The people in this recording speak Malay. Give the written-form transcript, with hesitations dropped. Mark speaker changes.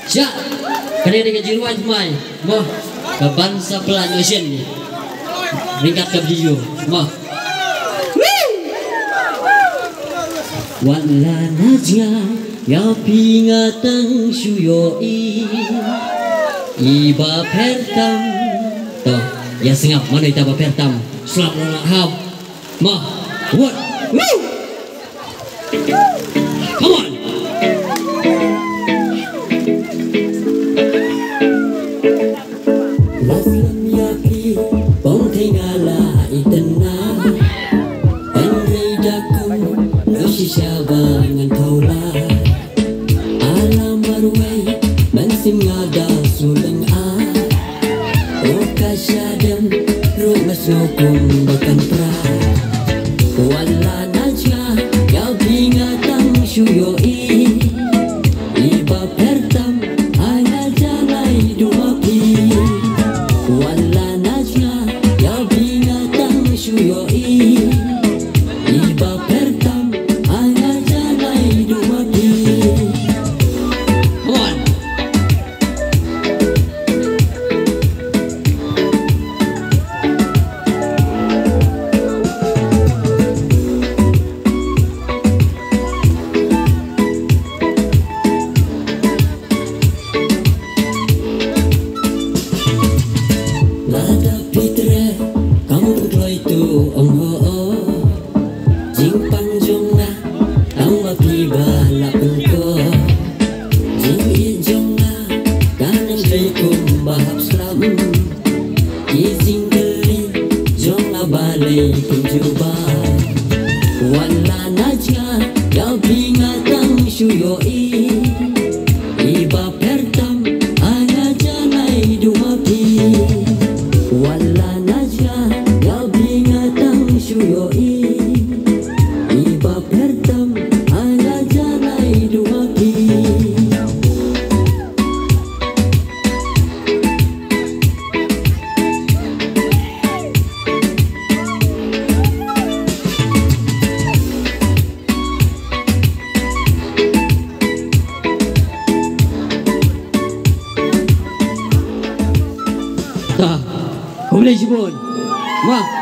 Speaker 1: Siap. Kena dengan jiruan mai. Mah. Ke bangsa pelan ocean ni. Ringkat ke video. Mah. Wala najya ya pingatang syuyoi iba pertam toh ya sengap mana ita ba pertam selap nak hab mah what woo come on laslam yaki bong tingala itena Syabangan taulah alam marwai mansim ngada suleng oka syadam rumas nokum bakan pra wala najya ya bingatang syuyoi iba pertam hanya jalai duapi wala najya ya bingatang syuyoi iba pertam wala najya ya bingatang syuyoi iba pertam hanya jalai duapi wala najya ya bingatang syuyoi iba pertam hanya jalai duapi Boleh jemput. Wah.